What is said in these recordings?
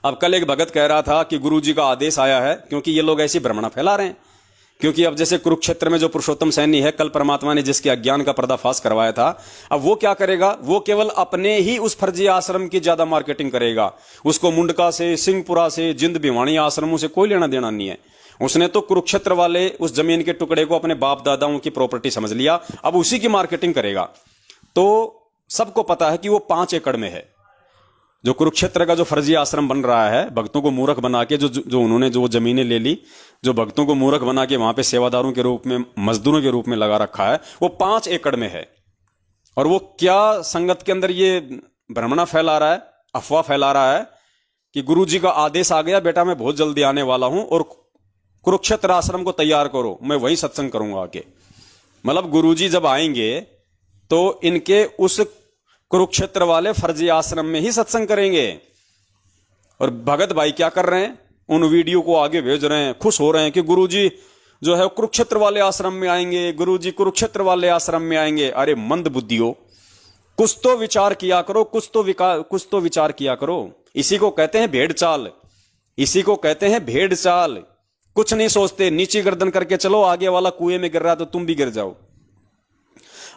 अब कल एक भगत कह रहा था कि गुरुजी का आदेश आया है, क्योंकि ये लोग ऐसी भ्रमणा फैला रहे हैं। क्योंकि अब जैसे कुरुक्षेत्र में जो पुरुषोत्तम सैनी है, कल परमात्मा ने जिसके अज्ञान का पर्दाफाश करवाया था, अब वो क्या करेगा? वो केवल अपने ही उस फर्जी आश्रम की ज्यादा मार्केटिंग करेगा। उसको मुंडका से, सिंहपुरा से, जिंद भिवानी आश्रमों से कोई लेना देना नहीं है। उसने तो कुरुक्षेत्र वाले उस जमीन के टुकड़े को अपने बाप दादाओं की प्रॉपर्टी समझ लिया, अब उसी की मार्केटिंग करेगा। तो सबको पता है कि वो 5 एकड़ में है। जो कुरुक्षेत्र का जो फर्जी आश्रम बन रहा है, भक्तों को मूर्ख बना के जो उन्होंने जो जमीनें ले ली, जो भक्तों को मूर्ख बना के वहां पे सेवादारों के रूप में, मजदूरों के रूप में लगा रखा है, वो 5 एकड़ में है। और वो क्या संगत के अंदर ये भ्रमणा फैला रहा है, अफवाह फैला रहा है कि गुरुजी का आदेश आ गया, बेटा मैं बहुत जल्दी आने वाला हूं और कुरुक्षेत्र आश्रम को तैयार करो, मैं वहीं सत्संग करूंगा आके। मतलब गुरुजी जब आएंगे तो इनके उस कुरुक्षेत्र वाले फर्जी आश्रम में ही सत्संग करेंगे। और भगत भाई क्या कर रहे हैं? उन वीडियो को आगे भेज रहे हैं, खुश हो रहे हैं कि गुरुजी जो है कुरुक्षेत्र वाले आश्रम में आएंगे, गुरुजी कुरुक्षेत्र वाले आश्रम में आएंगे। अरे मंद बुद्धियों, कुछ तो विचार किया करो, कुछ तो विचार किया करो। इसी को कहते हैं भेड़ चाल, इसी को कहते हैं भेड़ चाल। कुछ नहीं सोचते, नीची गर्दन करके चलो, आगे वाला कुएं में गिर रहा तो तुम भी गिर जाओ।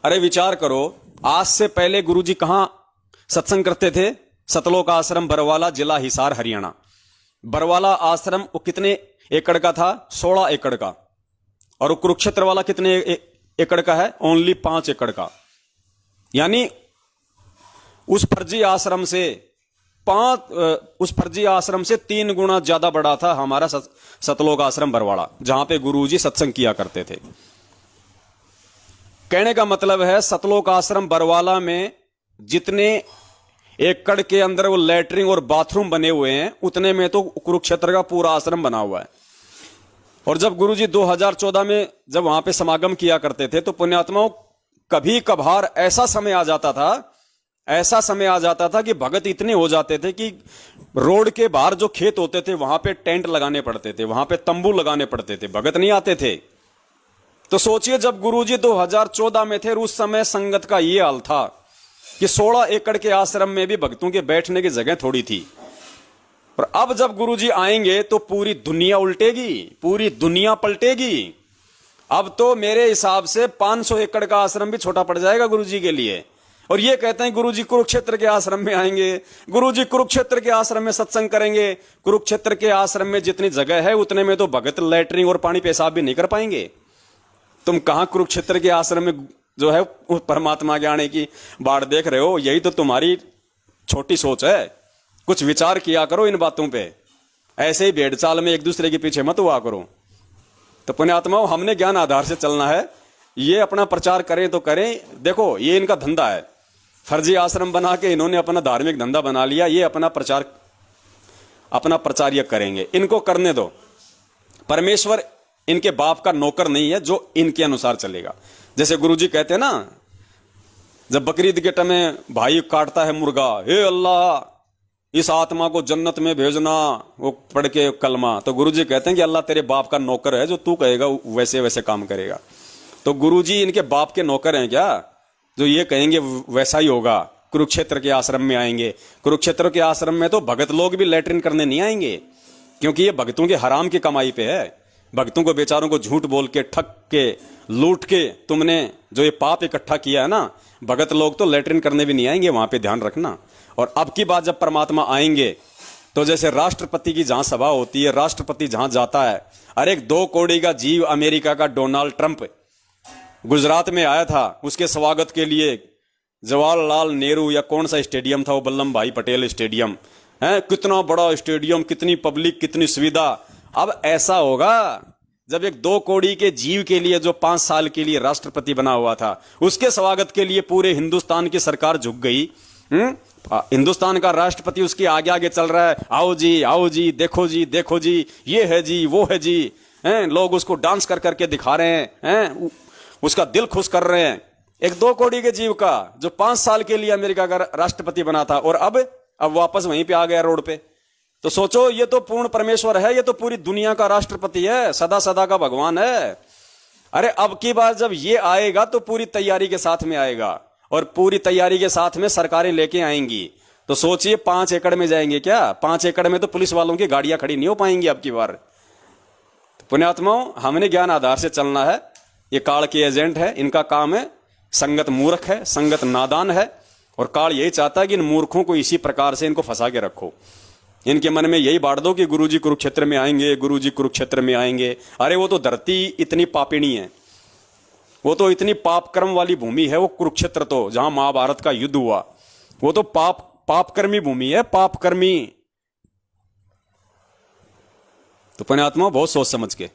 अरे विचार करो, आज से पहले गुरुजी कहां सत्संग करते थे? सतलोक आश्रम बरवाला, जिला हिसार, हरियाणा। बरवाला आश्रम वो कितने एकड़ का था? 16 एकड़ का। और कुरुक्षेत्र वाला कितने एकड़ का है? ओनली 5 एकड़ का। यानी उस फर्जी आश्रम से 3 गुना ज्यादा बड़ा था हमारा सतलोक आश्रम बरवाड़ा, जहां पे गुरुजी सत्संग किया करते थे। कहने का मतलब है, सतलोक आश्रम बरवाला में जितने एकड़ के अंदर वो लैट्रिन और बाथरूम बने हुए हैं, उतने में तो कुरुक्षेत्र का पूरा आश्रम बना हुआ है। और जब गुरुजी 2014 में जब वहां पे समागम किया करते थे, तो पुण्यात्माओं कभी कभार ऐसा समय आ जाता था कि भगत इतने हो जाते थे कि रोड के बाहर जो खेत होते थे, वहां पे टेंट लगाने पड़ते थे, वहां पे तंबू लगाने पड़ते थे, भगत नहीं आते थे। तो सोचिए, जब गुरुजी 2014 में थे, उस समय संगत का यह हाल था कि 16 एकड़ के आश्रम में भी भक्तों के बैठने की जगह थोड़ी थी। पर अब जब गुरुजी आएंगे तो पूरी दुनिया उल्टेगी, पूरी दुनिया पलटेगी। अब तो मेरे हिसाब से 500 एकड़ का आश्रम भी छोटा पड़ जाएगा गुरुजी के लिए। और ये कहते हैं गुरुजी कुरुक्षेत्र के आश्रम में आएंगे, गुरुजी कुरुक्षेत्र के आश्रम में सत्संग करेंगे। कुरुक्षेत्र के आश्रम में जितनी जगह है, उतने में तो भगत लैट्रिन और पानी पेशाब भी नहीं कर पाएंगे। तुम कहां कुरुक्षेत्र के आश्रम में जो है परमात्मा के आने की बाढ़ देख रहे हो? यही तो तुम्हारी छोटी सोच है। कुछ विचार किया करो इन बातों पे। ऐसे ही भेड़ चाल में एक दूसरे के पीछे मत हुआ करो। तो पुण्यात्माओं, हमने ज्ञान आधार से चलना है। ये अपना प्रचार करें तो करें। देखो, ये इनका धंधा है, फर्जी आश्रम बना के इन्होंने अपना धार्मिक धंधा बना लिया। ये अपना प्रचार करेंगे, इनको करने दो। परमेश्वर इनके बाप का नौकर नहीं है जो इनके अनुसार चलेगा। जैसे गुरुजी कहते हैं ना, जब बकरीद के टाइम भाई काटता है मुर्गा, हे अल्लाह इस आत्मा को जन्नत में भेजना, वो पढ़ के कलमा, तो गुरुजी कहते हैं कि अल्लाह तेरे बाप का नौकर है, जो तू कहेगा वैसे वैसे काम करेगा। तो गुरुजी इनके बाप के नौकर हैं क्या? जो ये कहेंगे वैसा ही होगा। कुरुक्षेत्र के आश्रम में आएंगे, कुरुक्षेत्र के आश्रम में तो भगत लोग भी लैट्रिन करने नहीं आएंगे, क्योंकि ये भक्तों के हराम की कमाई पे है। भक्तों को बेचारों को झूठ बोल के, ठग के, लूट के तुमने जो ये पाप इकट्ठा किया है ना, भगत लोग तो लैट्रिन करने भी नहीं आएंगे, वहां पे ध्यान रखना। और अब की बात जब परमात्मा आएंगे तो जैसे राष्ट्रपति की जहां सभा होती है, राष्ट्रपति जहां जाता है, अरे 2 करोड़ का जीव अमेरिका का डोनाल्ड ट्रंप गुजरात में आया था, उसके स्वागत के लिए जवाहरलाल नेहरू या कौन सा स्टेडियम था वो, वल्लभ भाई पटेल स्टेडियम है, कितना बड़ा स्टेडियम, कितनी पब्लिक, कितनी सुविधा। अब ऐसा होगा जब एक 2 करोड़ के जीव के लिए, जो 5 साल के लिए राष्ट्रपति बना हुआ था, उसके स्वागत के लिए पूरे हिंदुस्तान की सरकार झुक गई। हिंदुस्तान का राष्ट्रपति उसके आगे आगे चल रहा है, आओ जी देखो जी, ये है जी, वो है जी, लोग उसको डांस कर करके दिखा रहे हैं, उसका दिल खुश कर रहे हैं। एक 2 करोड़ के जीव का जो 5 साल के लिए अमेरिका का राष्ट्रपति बना था, और अब वापस वहीं पे आ गया रोड पे। तो सोचो, ये तो पूर्ण परमेश्वर है, ये तो पूरी दुनिया का राष्ट्रपति है, सदा सदा का भगवान है। अरे अब की बार जब ये आएगा तो पूरी तैयारी के साथ में आएगा, और पूरी तैयारी के साथ में सरकारें लेके आएंगी। तो सोचिए 5 एकड़ में जाएंगे क्या? 5 एकड़ में तो पुलिस वालों की गाड़ियां खड़ी नहीं हो पाएंगी अब की बार। तो पुण्यात्माओं, हमने ज्ञान आधार से चलना है। ये काल के एजेंट है, इनका काम है, संगत मूर्ख है, संगत नादान है, और काल यही चाहता है कि इन मूर्खों को इसी प्रकार से इनको फंसा के रखो। इनके मन में यही बांट दो कि गुरुजी कुरुक्षेत्र में आएंगे, गुरुजी कुरुक्षेत्र में आएंगे। अरे वो तो धरती इतनी पापिणी है, वो तो इतनी पाप कर्म वाली भूमि है वो कुरुक्षेत्र, तो जहां महाभारत का युद्ध हुआ, वो तो पाप कर्मी भूमि है, पाप कर्मी। तो पुण्यात्मा बहुत सोच समझ के।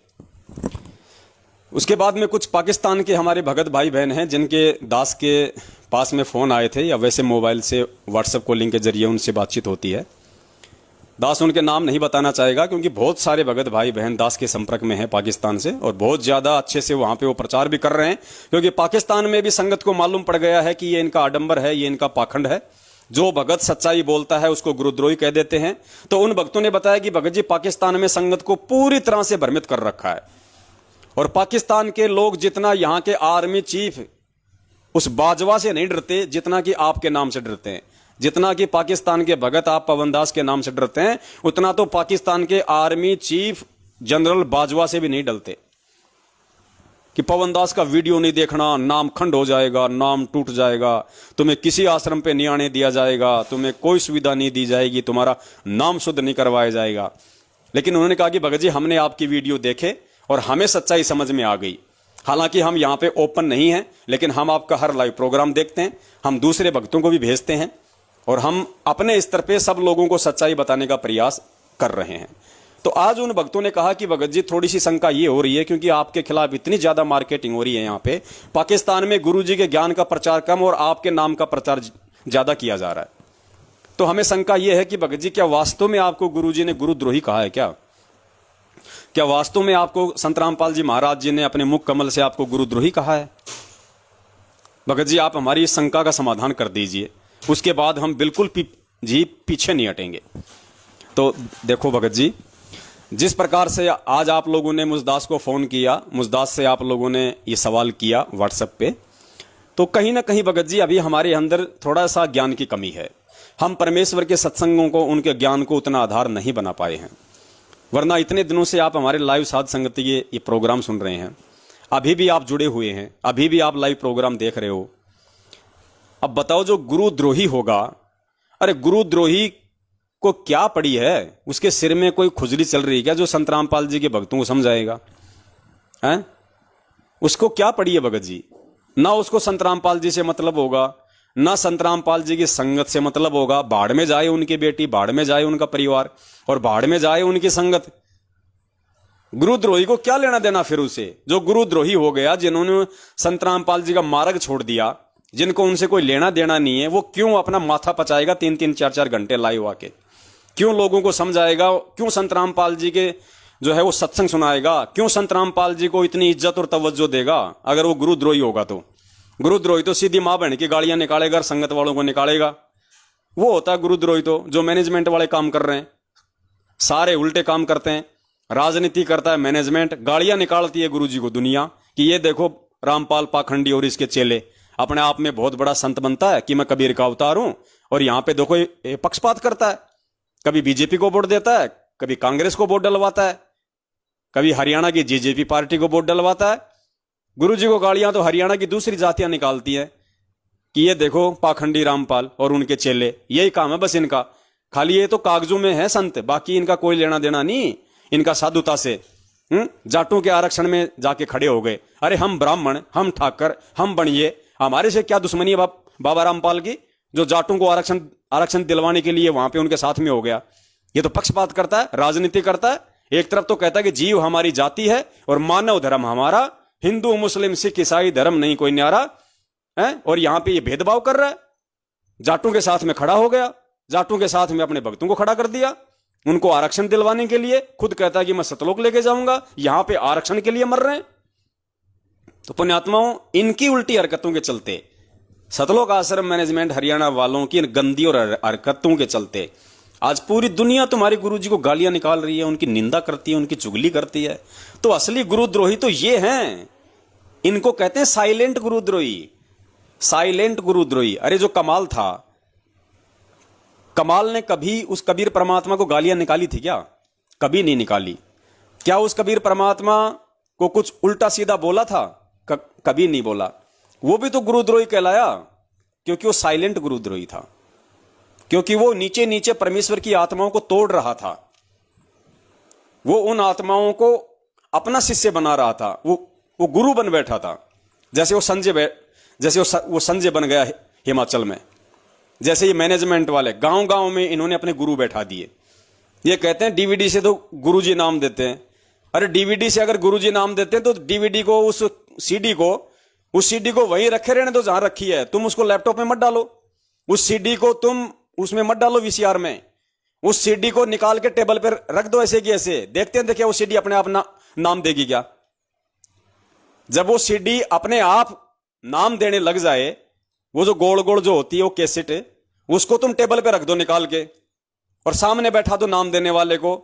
उसके बाद में कुछ पाकिस्तान के हमारे भगत भाई बहन हैं जिनके दास के पास में फोन आए थे, या वैसे मोबाइल से व्हाट्सएप कॉलिंग के जरिए उनसे बातचीत होती है। दास उनके नाम नहीं बताना चाहेगा क्योंकि बहुत सारे भगत भाई बहन दास के संपर्क में हैं पाकिस्तान से, और बहुत ज्यादा अच्छे से वहां पे वो प्रचार भी कर रहे हैं, क्योंकि पाकिस्तान में भी संगत को मालूम पड़ गया है कि ये इनका आडंबर है, ये इनका पाखंड है। जो भगत सच्चाई बोलता है उसको गुरुद्रोही कह देते हैं। तो उन भक्तों ने बताया कि भगत जी पाकिस्तान में संगत को पूरी तरह से भ्रमित कर रखा है, और पाकिस्तान के लोग जितना यहां के आर्मी चीफ उस बाजवा से नहीं डरते जितना कि आपके नाम से डरते हैं। जितना कि पाकिस्तान के भगत आप पवन दास के नाम से डरते हैं, उतना तो पाकिस्तान के आर्मी चीफ जनरल बाजवा से भी नहीं डरते कि पवन दास का वीडियो नहीं देखना, नाम खंड हो जाएगा, नाम टूट जाएगा, तुम्हें किसी आश्रम पे नहीं आने दिया जाएगा, तुम्हें कोई सुविधा नहीं दी जाएगी, तुम्हारा नाम शुद्ध नहीं करवाया जाएगा। लेकिन उन्होंने कहा कि भगत जी हमने आपकी वीडियो देखे और हमें सच्चाई समझ में आ गई। हालांकि हम यहां पे ओपन नहीं हैं, लेकिन हम आपका हर लाइव प्रोग्राम देखते हैं, हम दूसरे भक्तों को भी भेजते हैं, और हम अपने स्तर पे सब लोगों को सच्चाई बताने का प्रयास कर रहे हैं। तो आज उन भक्तों ने कहा कि भगत जी थोड़ी सी शंका ये हो रही है, क्योंकि आपके खिलाफ इतनी ज्यादा मार्केटिंग हो रही है यहाँ पे, पाकिस्तान में गुरुजी के ज्ञान का प्रचार कम और आपके नाम का प्रचार ज्यादा किया जा रहा है। तो हमें शंका यह है कि भगत जी क्या वास्तव में आपको गुरुजी ने गुरुद्रोही कहा है? क्या वास्तव में आपको संत रामपाल जी महाराज जी ने अपने मुख कमल से आपको गुरुद्रोही कहा है? भगत जी आप हमारी इस शंका का समाधान कर दीजिए, उसके बाद हम बिल्कुल पीछे नहीं हटेंगे। तो देखो भगत जी, जिस प्रकार से आज आप लोगों ने मुजदास को फोन किया, मुजदास से आप लोगों ने ये सवाल किया व्हाट्सएप पे, तो कहीं ना कहीं भगत जी अभी हमारे अंदर थोड़ा सा ज्ञान की कमी है। हम परमेश्वर के सत्संगों को, उनके ज्ञान को उतना आधार नहीं बना पाए हैं। वरना इतने दिनों से आप हमारे लाइव साध संगत ये प्रोग्राम सुन रहे हैं, अभी भी आप जुड़े हुए हैं, अभी भी आप लाइव प्रोग्राम देख रहे हो। अब बताओ जो गुरुद्रोही होगा, अरे गुरुद्रोही को क्या पड़ी है? उसके सिर में कोई खुजली चल रही है क्या जो संत रामपाल जी के भक्तों को समझाएगा? हैं? उसको क्या पड़ी है भगत जी? ना उसको संत रामपाल जी से मतलब होगा, ना संत रामपाल जी की संगत से मतलब होगा। बाढ़ में जाए उनकी बेटी, बाढ़ में जाए उनका परिवार, और बाढ़ में जाए उनकी संगत। गुरुद्रोही को क्या लेना देना फिर उसे? जो गुरुद्रोही हो गया, जिन्होंने संत रामपाल जी का मार्ग छोड़ दिया, जिनको उनसे कोई लेना देना नहीं है, वो क्यों अपना माथा पचाएगा 3-3, 4-4 घंटे लाइव आके? क्यों लोगों को समझाएगा? क्यों संत रामपाल जी के जो है वो सत्संग सुनाएगा? क्यों संत रामपाल जी को इतनी इज्जत और तवज्जो देगा अगर वो गुरुद्रोही होगा? तो गुरुद्रोही तो सीधी मां बहन की गालियां निकालेगा, संगत वालों को निकालेगा। वो होता है गुरुद्रोही तो जो मैनेजमेंट वाले काम कर रहे हैं, सारे उल्टे काम करते हैं। राजनीति करता है मैनेजमेंट, गालियां निकालती है गुरुजी को दुनिया कि ये देखो रामपाल पाखंडी और इसके चेले अपने आप में बहुत बड़ा संत बनता है कि मैं कबीर का अवतार हूं, और यहां पे देखो ये पक्षपात करता है। कभी बीजेपी को वोट देता है, कभी कांग्रेस को वोट डलवाता है, कभी हरियाणा की जेजेपी पार्टी को वोट डलवाता है। गुरुजी को गालियां तो हरियाणा की दूसरी जातियां निकालती हैं कि ये देखो पाखंडी रामपाल और उनके चेले, यही काम है बस इनका। खाली ये तो कागजों में है संत, बाकी इनका कोई लेना देना नहीं इनका साधुता से। जाटों के आरक्षण में जाके खड़े हो गए। अरे हम ब्राह्मण, हम ठाकर, हम बनिए, हमारे से क्या दुश्मनी है बाबा रामपाल की, जो जाटों को आरक्षण दिलवाने के लिए वहां पे उनके साथ में हो गया? ये तो पक्षपात करता है, राजनीति करता है। एक तरफ तो कहता है कि जीव हमारी जाति है और मानव धर्म हमारा, हिंदू मुस्लिम सिख ईसाई धर्म नहीं कोई न्यारा है, और यहां पे ये भेदभाव कर रहा है। जाटों के साथ में खड़ा हो गया, जाटों के साथ में अपने भक्तों को खड़ा कर दिया उनको आरक्षण दिलवाने के लिए। खुद कहता है कि मैं सतलोक लेके जाऊंगा, यहां पे आरक्षण के लिए मर रहे हैं। तो पुण्यात्माओं, इनकी उल्टी हरकतों के चलते, सतलोक आश्रम मैनेजमेंट हरियाणा वालों की गंदी और हरकतों के चलते आज पूरी दुनिया तुम्हारे गुरुजी को गालियां निकाल रही है, उनकी निंदा करती है, उनकी चुगली करती है। तो असली गुरुद्रोही तो ये हैं, इनको कहते हैं साइलेंट गुरुद्रोही। साइलेंट गुरुद्रोही। अरे जो कमाल था कमाल ने कभी उस कबीर परमात्मा को गालियां निकाली थी क्या? कभी नहीं निकाली। क्या उस कबीर परमात्मा को कुछ उल्टा सीधा बोला था? कभी नहीं बोला। वो भी तो गुरुद्रोही कहलाया, क्योंकि वो साइलेंट गुरुद्रोही था, क्योंकि वो नीचे नीचे परमेश्वर की आत्माओं को तोड़ रहा था। वो उन आत्माओं को अपना शिष्य बना रहा था, वो गुरु बन बैठा था। जैसे वो संजय बन गया हिमाचल में, जैसे ये मैनेजमेंट वाले गांव गांव में इन्होंने अपने गुरु बैठा दिए। ये कहते हैं डीवीडी से तो गुरुजी नाम देते हैं। अरे डीवीडी से अगर गुरुजी नाम देते हैं तो डीवीडी को, उस सीडी को वहीं रखे रहने दो जहां रखी है। तुम उसको लैपटॉप में मत डालो, उस सीडी को तुम उसमें मत डालो वीसीआर में। उस सीडी को निकाल के टेबल पर रख दो ऐसे की ऐसे, देखते हैं देखिए वो सीडी अपने आप नाम देगी क्या? जब वो सीडी अपने आप नाम देने लग जाए, वो जो गोल गोल जो होती है वो कैसेट, उसको तुम टेबल पे रख दो निकाल के और सामने बैठा दो नाम देने वाले को।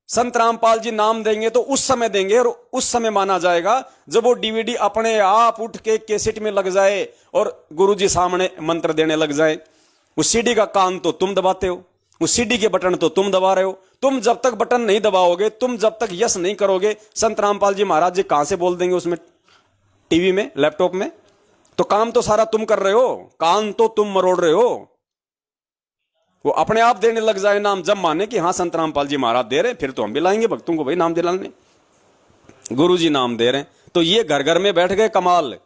संत रामपाल जी नाम देंगे तो उस समय देंगे, और उस समय माना जाएगा जब वो डीवीडी अपने आप उठ के कैसेट में लग जाए और गुरुजी सामने मंत्र देने लग जाए। उस सीडी का कान तो तुम दबाते हो, उस सीडी के बटन तो तुम दबा रहे हो। तुम जब तक बटन नहीं दबाओगे, तुम जब तक यस नहीं करोगे, संत रामपाल जी महाराज जी कहां से बोल देंगे उसमें, टीवी में, लैपटॉप में? तो काम तो सारा तुम कर रहे हो, कान तो तुम मरोड़ रहे हो। वो अपने आप देने लग जाए नाम, जब माने कि हाँ संत रामपाल जी महाराज दे रहे, फिर तो हम भी लाएंगे भक्तों को भाई नाम दिलाने। गुरु जी नाम दे रहे हैं, तो ये घर घर में बैठ गए कमाल।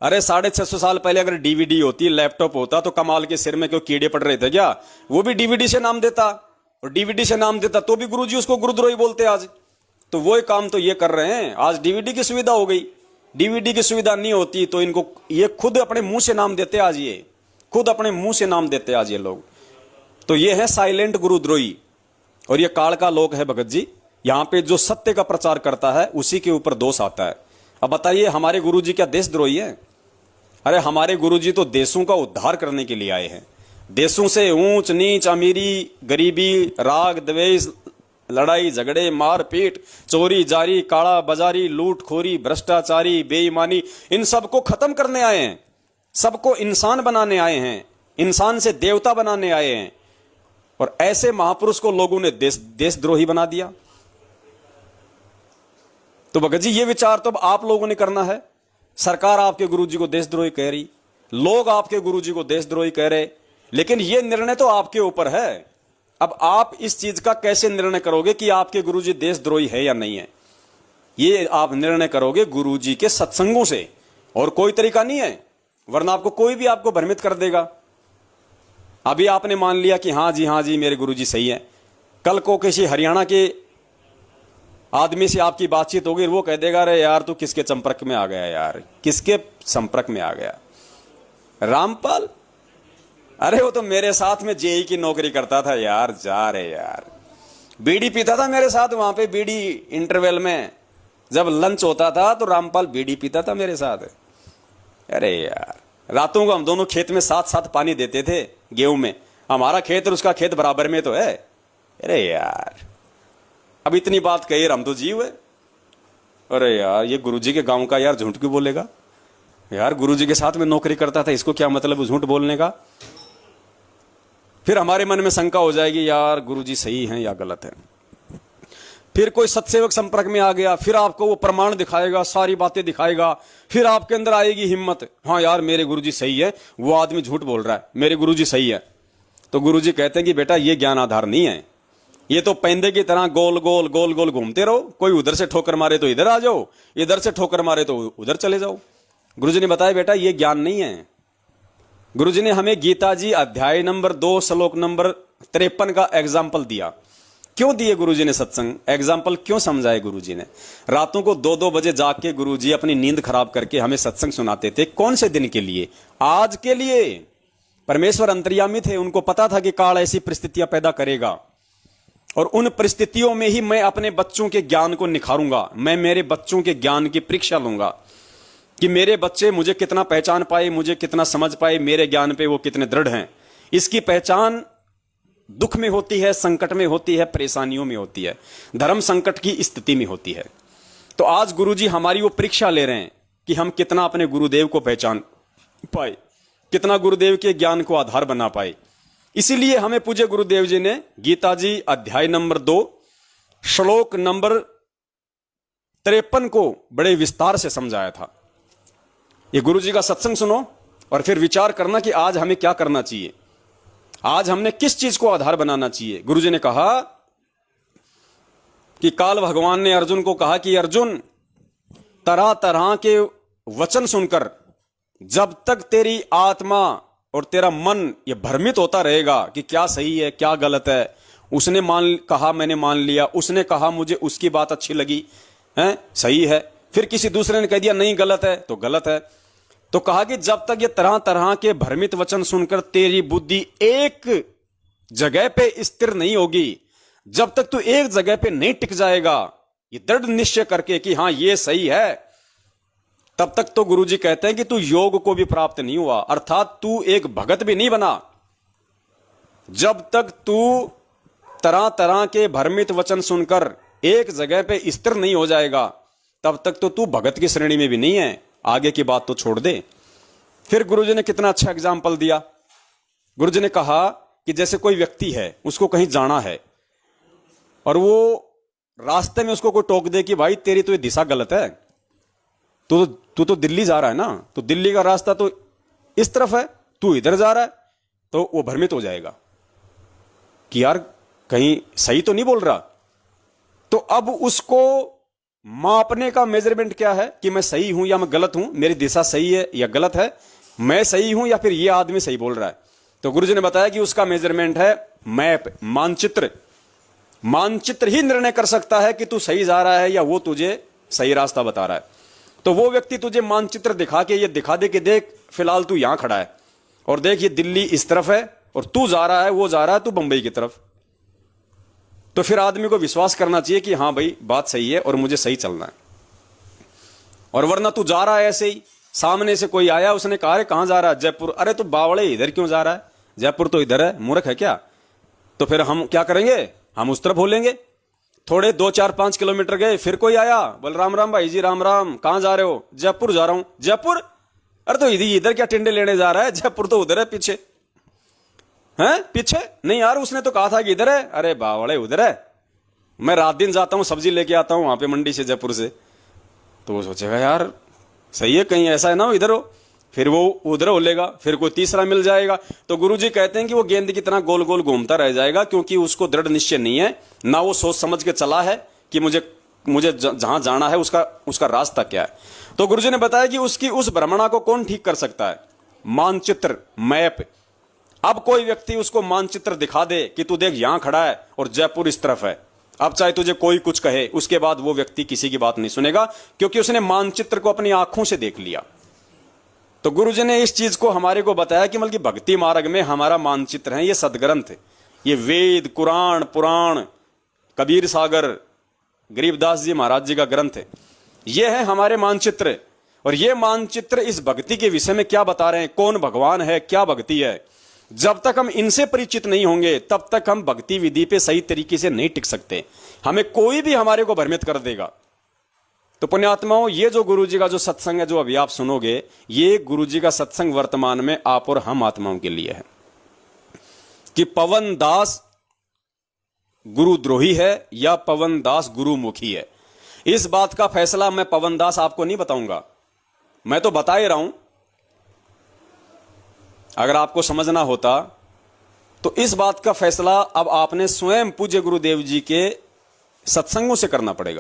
अरे 650 साल पहले अगर डीवीडी होती, लैपटॉप होता, तो कमाल के सिर में क्यों कीड़े पड़ रहे थे क्या? वो भी डीवीडी से नाम देता, और डीवीडी से नाम देता तो भी गुरुजी उसको गुरुद्रोही बोलते आज। तो वही काम तो ये कर रहे हैं। आज डीवीडी की सुविधा हो गई, डीवीडी की सुविधा नहीं होती तो इनको ये खुद अपने मुंह से नाम देते आज, ये खुद अपने मुंह से नाम देते आज ये लोग। तो ये है साइलेंट गुरुद्रोही, और ये काल का लोक है भगत जी। यहां पे जो सत्य का प्रचार करता है उसी के ऊपर दोष आता है। अब बताइए हमारे गुरुजी क्या देशद्रोही है? अरे हमारे गुरुजी तो देशों का उद्धार करने के लिए आए हैं। देशों से ऊंच नीच, अमीरी गरीबी, राग द्वेष, लड़ाई झगड़े, मारपीट, चोरी जारी, काला बाजारी, लूटखोरी, भ्रष्टाचारी, बेईमानी, इन सबको खत्म करने आए हैं। सबको इंसान बनाने आए हैं, इंसान से देवता बनाने आए हैं। और ऐसे महापुरुष को लोगों ने देशद्रोही बना दिया। तो भगत जी ये विचार तो अब आप लोगों ने करना है। सरकार आपके गुरुजी को देशद्रोही कह रही, लोग आपके गुरुजी को देशद्रोही कह रहे, लेकिन यह निर्णय तो आपके ऊपर है। अब आप इस चीज का कैसे निर्णय करोगे कि आपके गुरुजी देशद्रोही है या नहीं है? ये आप निर्णय करोगे गुरुजी के सत्संगों से, और कोई तरीका नहीं है, वरना आपको कोई भी आपको भ्रमित कर देगा। अभी आपने मान लिया कि हाँ जी मेरे गुरुजी सही है, कल को किसी हरियाणा के आदमी से आपकी बातचीत होगी, वो कह देगा अरे यार तू किसके संपर्क में आ गया यार, किसके संपर्क में आ गया? रामपाल, अरे वो तो मेरे साथ में जेई की नौकरी करता था यार, जा रे यार, बीड़ी पीता था मेरे साथ वहां पे, बीड़ी इंटरवल में जब लंच होता था तो रामपाल बीड़ी पीता था मेरे साथ। अरे यार रातों को हम दोनों खेत में साथ साथ पानी देते थे, गेहूं में, हमारा खेत और उसका खेत बराबर में तो है। अरे यार अब इतनी बात कही, हम तो जीव है। अरे यार ये गुरुजी के गांव का यार झूठ क्यों बोलेगा यार, गुरुजी के साथ में नौकरी करता था, इसको क्या मतलब झूठ बोलने का? फिर हमारे मन में शंका हो जाएगी यार गुरुजी सही हैं या गलत है। फिर कोई सत्सेवक संपर्क में आ गया, फिर आपको वो प्रमाण दिखाएगा, सारी बातें दिखाएगा, फिर आपके अंदर आएगी हिम्मत, हाँ यार मेरे गुरुजी सही है, वो आदमी झूठ बोल रहा है, मेरे गुरुजी सही है। तो गुरुजी कहते हैं कि बेटा ये ज्ञान आधार नहीं है, ये तो पैंदे की तरह गोल गोल गोल गोल घूमते रहो, कोई उधर से ठोकर मारे तो इधर आ जाओ, इधर से ठोकर मारे तो उधर चले जाओ। गुरुजी ने बताया बेटा ये ज्ञान नहीं है। गुरुजी ने हमें गीता जी अध्याय नंबर 2 श्लोक नंबर 53 का एग्जाम्पल दिया। क्यों दिए गुरुजी ने सत्संग एग्जाम्पल, क्यों समझाए गुरुजी ने? रातों को 2-2 बजे जाग के गुरुजी अपनी नींद खराब करके हमें सत्संग सुनाते थे। कौन से दिन के लिए? आज के लिए। परमेश्वर अंतर्यामी थे, उनको पता था कि काल ऐसी परिस्थितियां पैदा करेगा, और उन परिस्थितियों में ही मैं अपने बच्चों के ज्ञान को निखारूंगा। मैं मेरे बच्चों के ज्ञान की परीक्षा लूंगा कि मेरे बच्चे मुझे कितना पहचान पाए, मुझे कितना समझ पाए, मेरे ज्ञान पे वो कितने दृढ़ हैं। इसकी पहचान दुख में होती है, संकट में होती है, परेशानियों में होती है, धर्म संकट की स्थिति में होती है। तो आज गुरुजी हमारी वो परीक्षा ले रहे हैं कि हम कितना अपने गुरुदेव को पहचान पाए, कितना गुरुदेव के ज्ञान को आधार बना पाए। इसीलिए हमें पूज्य गुरुदेव जी ने गीता जी अध्याय नंबर 2 श्लोक नंबर 53 को बड़े विस्तार से समझाया था। ये गुरु जी का सत्संग सुनो और फिर विचार करना कि आज हमें क्या करना चाहिए, आज हमने किस चीज को आधार बनाना चाहिए। गुरु जी ने कहा कि काल भगवान ने अर्जुन को कहा कि अर्जुन, तरह तरह के वचन सुनकर जब तक तेरी आत्मा और तेरा मन ये भ्रमित होता रहेगा कि क्या सही है क्या गलत है, उसने कहा मैंने मान लिया, उसने कहा मुझे उसकी बात अच्छी लगी है सही है, फिर किसी दूसरे ने कह दिया नहीं गलत है तो गलत है, तो कहा कि जब तक ये तरह तरह के भ्रमित वचन सुनकर तेरी बुद्धि एक जगह पे स्थिर नहीं होगी, जब तक तू एक जगह पे नहीं टिक जाएगा ये दृढ़ निश्चय करके कि हां ये सही है, तब तक तो गुरुजी कहते हैं कि तू योग को भी प्राप्त नहीं हुआ, अर्थात तू एक भगत भी नहीं बना। जब तक तू तरह तरह के भ्रमित वचन सुनकर एक जगह पे स्थिर नहीं हो जाएगा, तब तक तो तू भगत की श्रेणी में भी नहीं है। आगे की बात तो छोड़ दे। फिर गुरुजी ने कितना अच्छा एग्जाम्पल दिया। गुरुजी ने कहा कि जैसे कोई व्यक्ति है, उसको कहीं जाना है और वो रास्ते में उसको कोई टोक दे कि भाई तेरी तो ये दिशा गलत है, तू तो दिल्ली जा रहा है ना, तो दिल्ली का रास्ता तो इस तरफ है, तू इधर जा रहा है, तो वो भ्रमित हो जाएगा कि यार कहीं सही तो नहीं बोल रहा। तो अब उसको मापने का मेजरमेंट क्या है कि मैं सही हूं या मैं गलत हूं, मेरी दिशा सही है या गलत है, मैं सही हूं या फिर ये आदमी सही बोल रहा है। तो गुरुजी ने बताया कि उसका मेजरमेंट है मैप, मानचित्र। मानचित्र ही निर्णय कर सकता है कि तू सही जा रहा है या वो तुझे सही रास्ता बता रहा है। तो वो व्यक्ति तुझे मानचित्र दिखा के ये दिखा दे कि देख फिलहाल तू यहां खड़ा है और देख ये दिल्ली इस तरफ है और तू जा रहा है, वो जा रहा है तू बंबई की तरफ, तो फिर आदमी को विश्वास करना चाहिए कि हां भाई बात सही है और मुझे सही चलना है। और वरना तू जा रहा है ऐसे ही, सामने से कोई आया उसने कहा अरे कहां जा रहा है, जयपुर, अरे तू बावड़े इधर क्यों जा रहा है, जयपुर तो इधर है, मूर्ख है क्या। तो फिर हम क्या करेंगे, हम उस तरफ बोलेंगे। थोड़े 2-4-5 किलोमीटर गए, फिर कोई आया, बोल राम राम भाई जी राम राम, कहां जा रहे हो, जयपुर जा रहा हूं। जयपुर, अरे तो इधर क्या टिंडे लेने जा रहा है, जयपुर तो उधर है पीछे है, पीछे नहीं यार उसने तो कहा था कि इधर है, अरे बावड़े उधर है, मैं रात दिन जाता हूं सब्जी लेके आता हूं वहां पे मंडी से जयपुर से। तो वो सोचेगा यार सही है, कहीं ऐसा है ना इधर हो, फिर वो उधर हो लेगा, फिर कोई तीसरा मिल जाएगा। तो गुरुजी कहते हैं कि वो गेंद की तरह गोल गोल घूमता रह जाएगा, क्योंकि उसको दृढ़ निश्चय नहीं है, ना वो सोच समझ के चला है कि मुझे जहां जाना है उसका रास्ता क्या है। तो गुरुजी ने बताया कि उसकी उस भ्रमणा को कौन ठीक कर सकता है, मानचित्र, मैप। अब कोई व्यक्ति उसको मानचित्र दिखा दे कि तू देख यहां खड़ा है और जयपुर इस तरफ है, अब चाहे तुझे कोई कुछ कहे, उसके बाद वो व्यक्ति किसी की बात नहीं सुनेगा, क्योंकि उसने मानचित्र को अपनी आंखों से देख लिया। तो गुरुजी ने इस चीज को हमारे को बताया कि बल्कि भक्ति मार्ग में हमारा मानचित्र है ये सदग्रंथ, ये वेद, कुरान, पुराण, कबीर सागर, गरीबदास जी महाराज जी का ग्रंथ है, ये है हमारे मानचित्र। और ये मानचित्र इस भक्ति के विषय में क्या बता रहे हैं, कौन भगवान है, क्या भक्ति है। जब तक हम इनसे परिचित नहीं होंगे तब तक हम भक्ति विधि पे सही तरीके से नहीं टिक सकते, हमें कोई भी हमारे को भ्रमित कर देगा। तो पुण्यात्माओं, ये जो गुरुजी का जो सत्संग है जो अभी आप सुनोगे, ये गुरुजी का सत्संग वर्तमान में आप और हम आत्माओं के लिए है कि पवन दास गुरुद्रोही है या पवन दास गुरुमुखी है। इस बात का फैसला मैं पवन दास आपको नहीं बताऊंगा, मैं तो बता ही रहा हूं। अगर आपको समझना होता तो इस बात का फैसला अब आपने स्वयं पूज्य गुरुदेव जी के सत्संगों से करना पड़ेगा।